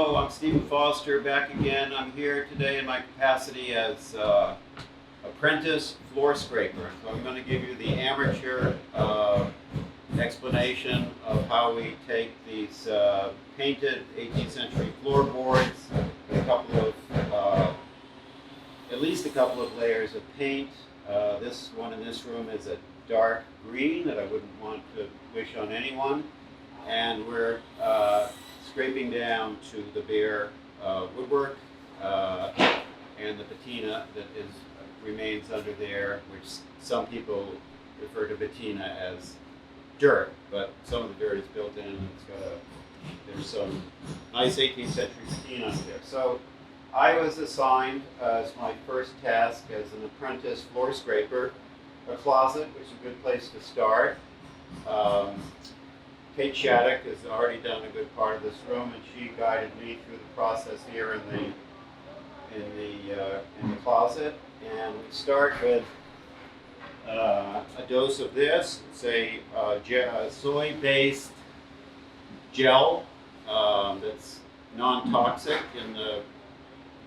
Hello, I'm Stephen Foster back again. I'm here today in my capacity as apprentice floor scraper. So I'm going to give you the amateur explanation of how we take these painted 18th century floorboards with a couple of, at least a couple of layers of paint. This one in this room is a dark green that I wouldn't want to wish on anyone. And we're scraping down to the bare woodwork and the patina that remains under there, which some people refer to patina as dirt, but some of the dirt is built in and there's some nice 18th century patina under there. So I was assigned as my first task as an apprentice floor scraper, a closet, which is a good place to start. Kate Shattuck has already done a good part of this room, and she guided me through the process here in the closet. And we start with a dose of this. It's a soy-based gel that's non-toxic, at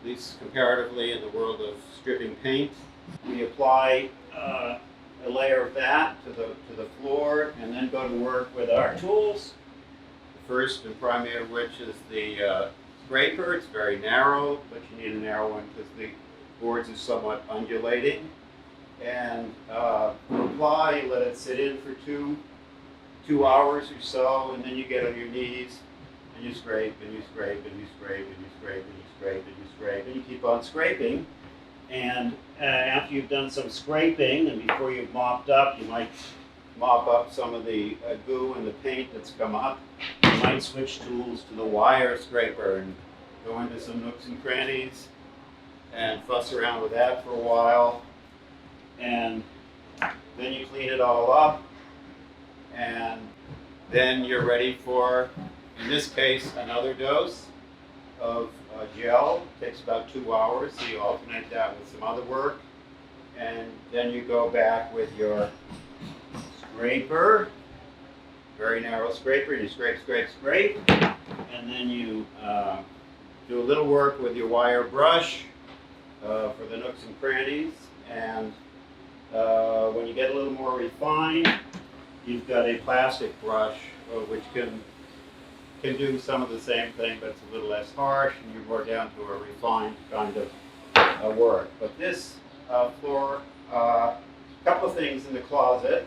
least comparatively in the world of stripping paint. We apply a layer of that to the floor, and then go to work with our tools. The first and primary of which is the scraper. It's very narrow, but you need a narrow one because the boards are somewhat undulating. And apply, let it sit in for two hours or so, and then you get on your knees and you scrape and you scrape and you scrape and you scrape and you scrape and you scrape and you keep on scraping. And after you've done some scraping, and before you've mopped up, you might mop up some of the goo and the paint that's come up. You might switch tools to the wire scraper and go into some nooks and crannies and fuss around with that for a while. And then you clean it all up, and then you're ready for, in this case, another dose of gel. It takes about 2 hours, so you alternate that with some other work. And then you go back with your scraper, very narrow scraper, and you scrape, scrape, scrape. And then you do a little work with your wire brush for the nooks and crannies. And when you get a little more refined, you've got a plastic brush which can do some of the same thing, but it's a little less harsh, and you're more down to a refined kind of work. But this floor, a couple of things in the closet.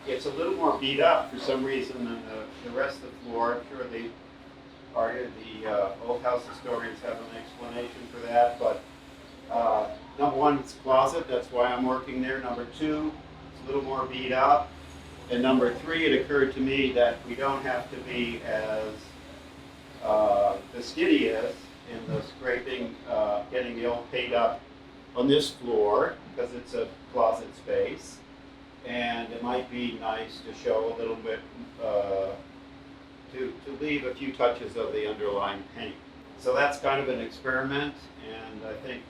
It's a little more beat up for some reason than the rest of the floor. I'm sure the old house historians have an explanation for that, but number one, it's a closet, that's why I'm working there. Number two, it's a little more beat up. And number three, it occurred to me that we don't have to be as fastidious in the scraping, getting the old paint up on this floor, because it's a closet space. And it might be nice to show a little bit, to leave a few touches of the underlying paint. So that's kind of an experiment, and I think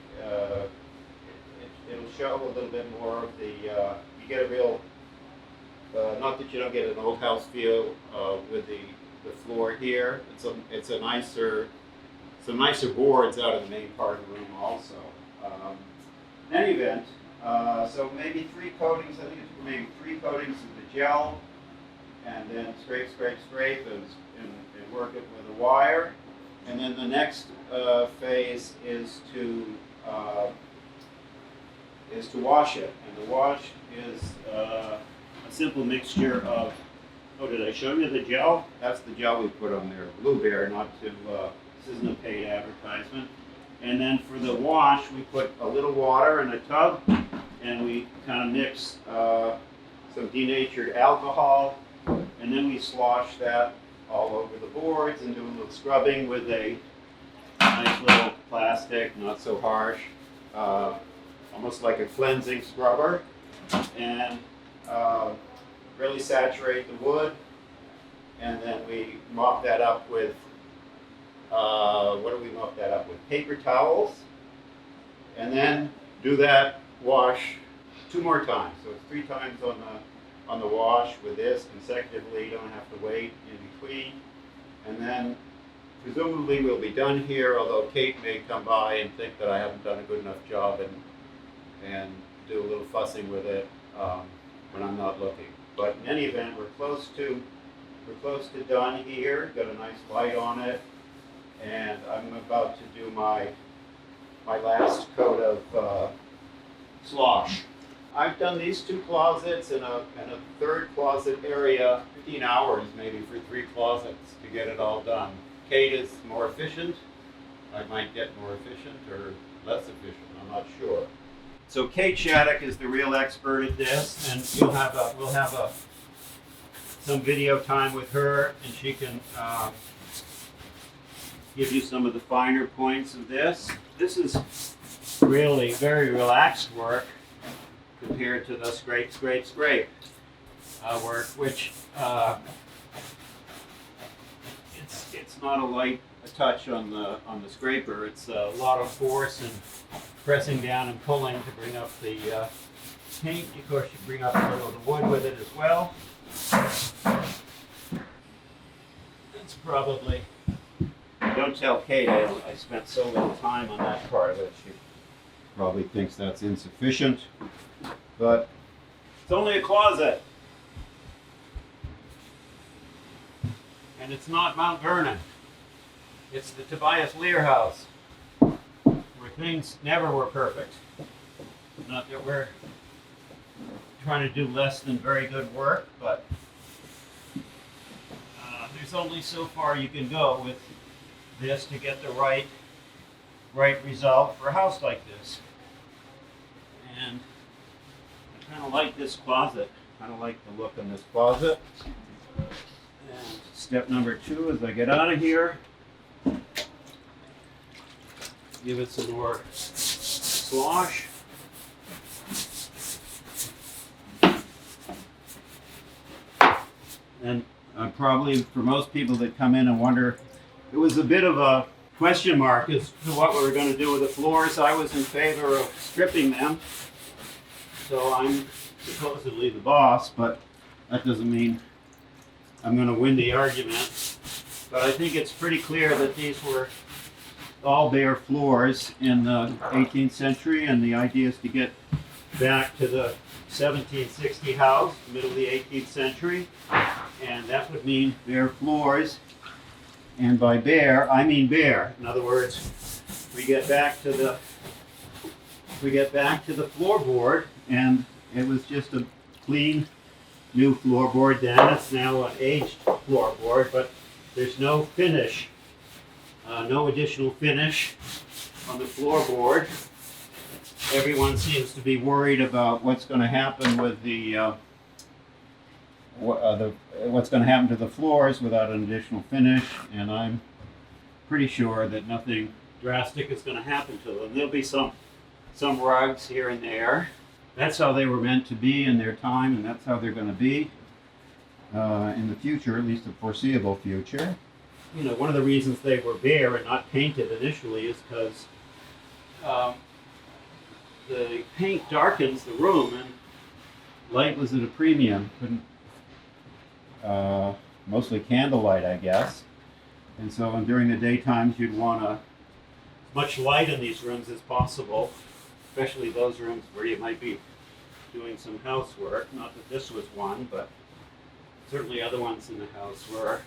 it'll show a little bit more of the, you get a real, not that you don't get an old house feel with the floor here. It's a nicer, some nicer boards out of the main part of the room also. In any event, so maybe 3 coatings. I think it's maybe 3 coatings of the gel, and then scrape, scrape, scrape, and work it with a wire. And then the next phase is to wash it, and the wash is a simple mixture of, oh, did I show you the gel? That's the gel we put on there, Blue Bear, not to, this isn't a paid advertisement. And then for the wash, we put a little water in a tub, and we kind of mix some denatured alcohol, and then we slosh that all over the boards and do a little scrubbing with a nice little plastic, not so harsh, almost like a cleansing scrubber, and really saturate the wood. And then we mop that up with, what do we mop that up with? Paper towels. And then do that wash 2 more times. So it's 3 times on the wash with this consecutively. You don't have to wait in between. And then presumably we'll be done here, although Kate may come by and think that I haven't done a good enough job and do a little fussing with it when I'm not looking. But in any event, we're close to done here. Got a nice light on it, and I'm about to do my last coat of slosh. I've done these 2 closets and a third closet area, 15 hours maybe for 3 closets to get it all done. Kate is more efficient. I might get more efficient or less efficient, I'm not sure. So Kate Shattuck is the real expert at this, and we'll have some video time with her, and she can give you some of the finer points of this. This is really very relaxed work compared to the scrape work, which it's not a light touch on the scraper. It's a lot of force and pressing down and pulling to bring up the paint. Of course, you bring up a little of the wood with it as well. That's probably. Don't tell Kate I spent so little time on that part of it. She probably thinks that's insufficient. But it's only a closet. And it's not Mount Vernon. It's the Tobias Lear house, where things never were perfect. Not that we're trying to do less than very good work, but there's only so far you can go with this to get the right result for a house like this. And I kind of like this closet. I kind of like the look in this closet. And step number 2 as I get out of here, give it some more slosh. And probably for most people that come in and wonder, it was a bit of a question mark as to what we were going to do with the floors. I was in favor of stripping them. So I'm supposedly the boss, but that doesn't mean I'm going to win the argument. But I think it's pretty clear that these were all bare floors in the 18th century, and the idea is to get back to the 1760 house, middle of the 18th century, and that would mean bare floors. And by bare, I mean bare. In other words, we get back to the floorboard, and it was just a clean new floorboard then. It's now an aged floorboard, but there's no finish, no additional finish on the floorboard. Everyone seems to be worried about what's going to happen with what's going to happen to the floors without an additional finish, and I'm pretty sure that nothing drastic is going to happen to them. There'll be some rugs here and there. That's how they were meant to be in their time, and that's how they're going to be in the future, at least the foreseeable future. You know, one of the reasons they were bare and not painted initially is because the paint darkens the room, and light was at a premium. Mostly candlelight, I guess. And so during the daytimes, you'd want as much light in these rooms as possible, especially those rooms where you might be doing some housework. Not that this was one, but certainly other ones in the house were.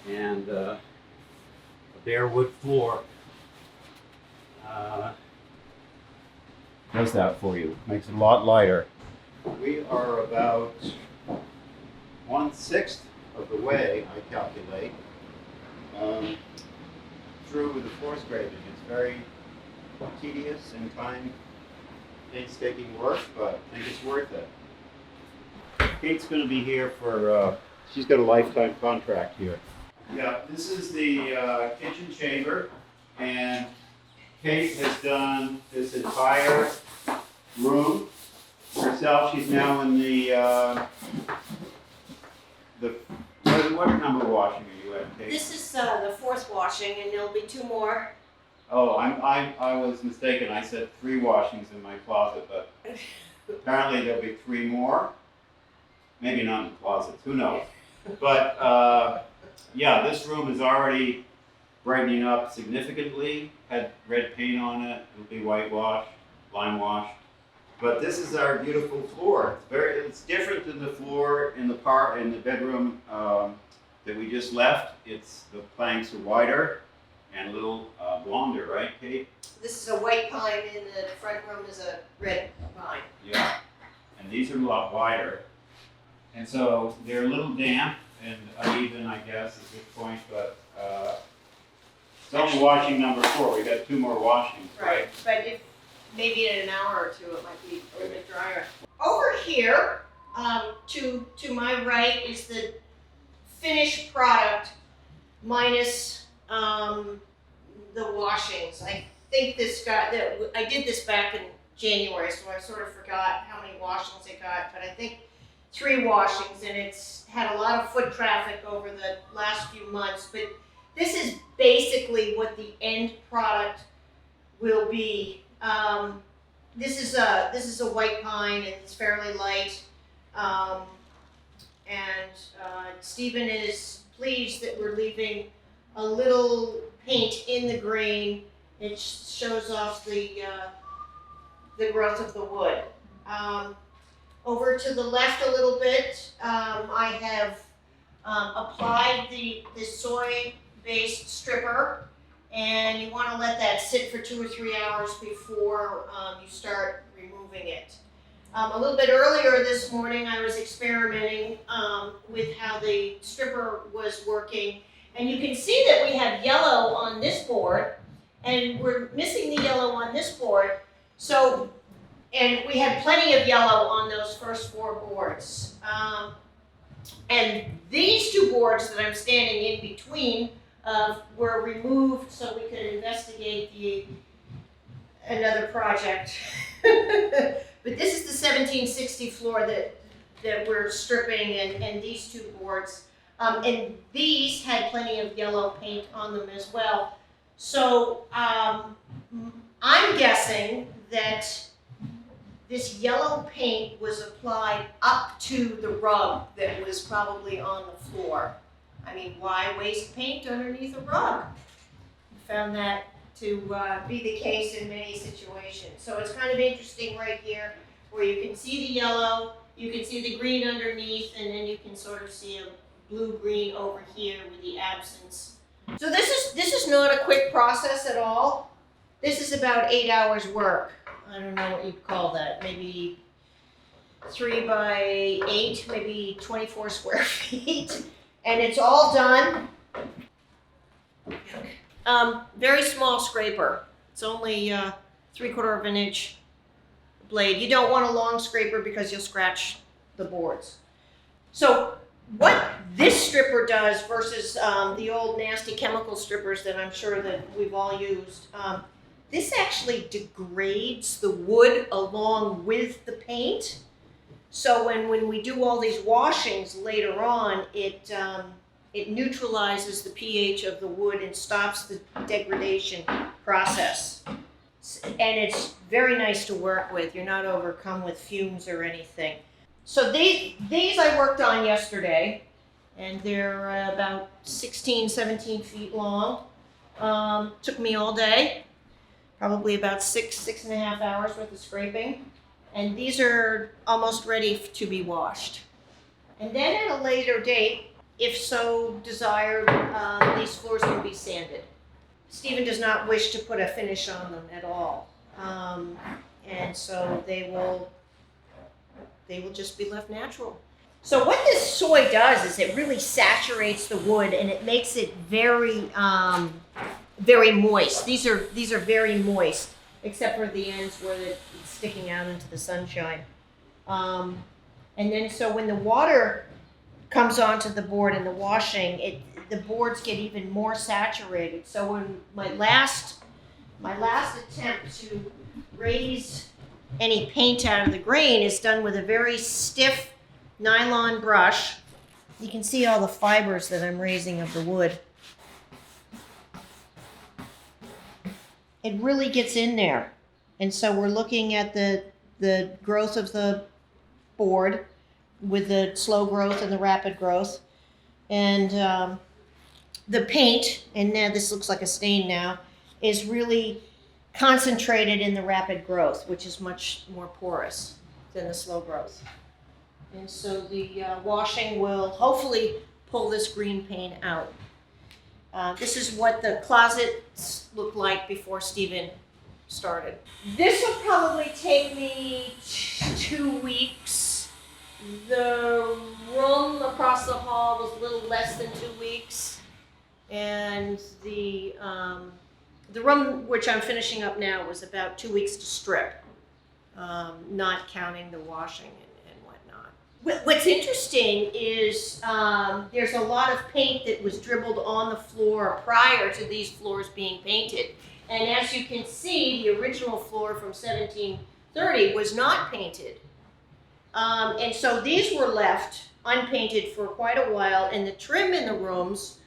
And a bare wood floor does that for you. Makes it a lot lighter. We are about 1/6 of the way, I calculate, through with the floor scraping. It's very tedious and painstaking work, but I think it's worth it. Kate's going to be here for, she's got a lifetime contract here. Yeah, this is the kitchen chamber, and Kate has done this entire room herself. She's now in what number washing are you at, Kate? This is the 4th washing, and there'll be 2 more. Oh, I was mistaken. I said 3 washings in my closet, but apparently there'll be 3 more. Maybe not in the closets. Who knows? But yeah, this room is already brightening up significantly. Had red paint on it. It'll be whitewashed, lime washed. But this is our beautiful floor. It's different than the floor in the bedroom that we just left. The planks are wider and a little blonder, right, Kate? This is a white pine and the front room is a red pine. Yeah. And these are a lot wider. And so they're a little damp and uneven, I guess, at this point, but it's only washing number 4. We got 2 more washings, right? But if maybe in an hour or 2 it might be a little bit drier. Over here, to my right is the finished product minus the washings. I think I did this back in January, so I sort of forgot how many washings I got, but I think 3 washings, and it's had a lot of foot traffic over the last few months. But this is basically what the end product will be. This is a white pine, and it's fairly light. Stephen is pleased that we're leaving a little paint in the green. It shows off the growth of the wood. Over to the left a little bit, I have applied the soy-based stripper, and you want to let that sit for 2 or 3 hours before you start removing it. A little bit earlier this morning, I was experimenting with how the stripper was working, and you can see that we have yellow on this board, and we're missing the yellow on this board. And we had plenty of yellow on those first 4 boards. And these 2 boards that I'm standing in between were removed so we could investigate another project. But this is the 1760 floor that we're stripping, and these 2 boards. And these had plenty of yellow paint on them as well. So I'm guessing that this yellow paint was applied up to the rug that was probably on the floor. I mean, why waste paint underneath a rug? I found that to be the case in many situations. So it's kind of interesting right here where you can see the yellow, you can see the green underneath, and then you can sort of see a blue-green over here with the absence. So this is not a quick process at all. This is about 8 hours work. I don't know what you'd call that, maybe 3 by 8, maybe 24 square feet. And it's all done. Very small scraper. It's only 3/4 of an inch blade. You don't want a long scraper because you'll scratch the boards. So what this stripper does versus the old nasty chemical strippers that I'm sure that we've all used, this actually degrades the wood along with the paint. So when we do all these washings later on, it neutralizes the pH of the wood and stops the degradation process. And it's very nice to work with. You're not overcome with fumes or anything. So these I worked on yesterday, and they're about 16, 17 feet long. Took me all day. Probably about 6.5 hours worth of scraping. And these are almost ready to be washed. And then at a later date, if so desired, these floors will be sanded. Stephen does not wish to put a finish on them at all. And so they will just be left natural. So what this soy does is it really saturates the wood and it makes it very moist. These are very moist, except for the ends where it's sticking out into the sunshine. And then so when the water comes onto the board in the washing, the boards get even more saturated. So when my last attempt to raise any paint out of the grain is done with a very stiff nylon brush. You can see all the fibers that I'm raising of the wood. It really gets in there. And so we're looking at the growth of the board with the slow growth and the rapid growth. And the paint, and now this looks like a stain now, is really concentrated in the rapid growth, which is much more porous than the slow growth. And so the washing will hopefully pull this green paint out. This is what the closets looked like before Stephen started. This will probably take me 2 weeks. The room across the hall was a little less than 2 weeks. And the room which I'm finishing up now was about 2 weeks to strip, not counting the washing and whatnot. What's interesting is there's a lot of paint that was dribbled on the floor prior to these floors being painted. And as you can see, the original floor from 1730 was not painted. And so these were left unpainted for quite a while, and the trim in the rooms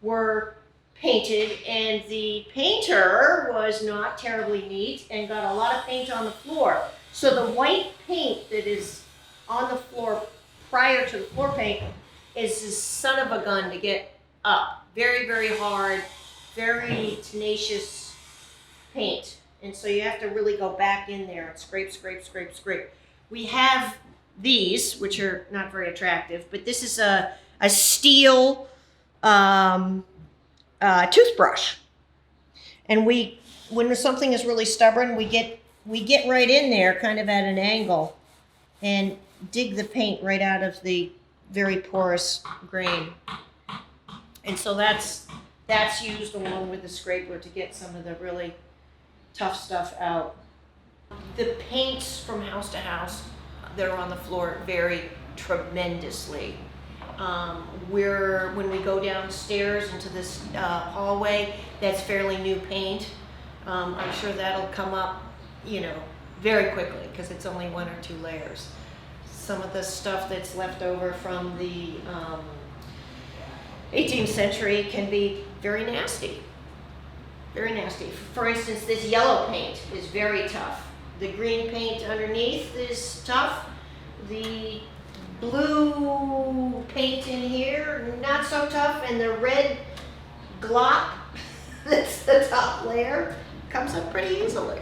were painted, and the painter was not terribly neat and got a lot of paint on the floor. So the white paint that is on the floor prior to the floor paint is this son of a gun to get up. Very, very hard, very tenacious paint. And so you have to really go back in there and scrape, scrape, scrape, scrape. We have these, which are not very attractive, but this is a steel toothbrush. And when something is really stubborn, we get right in there kind of at an angle and dig the paint right out of the very porous grain. And so that's used along with the scraper to get some of the really tough stuff out. The paints from house to house that are on the floor vary tremendously. When we go downstairs into this hallway, that's fairly new paint. I'm sure that'll come up, very quickly because it's only 1 or 2 layers. Some of the stuff that's left over from the 18th century can be very nasty. Very nasty. For instance, this yellow paint is very tough. The green paint underneath is tough. The blue paint in here, not so tough. And the red glop, that's the top layer, comes up pretty easily.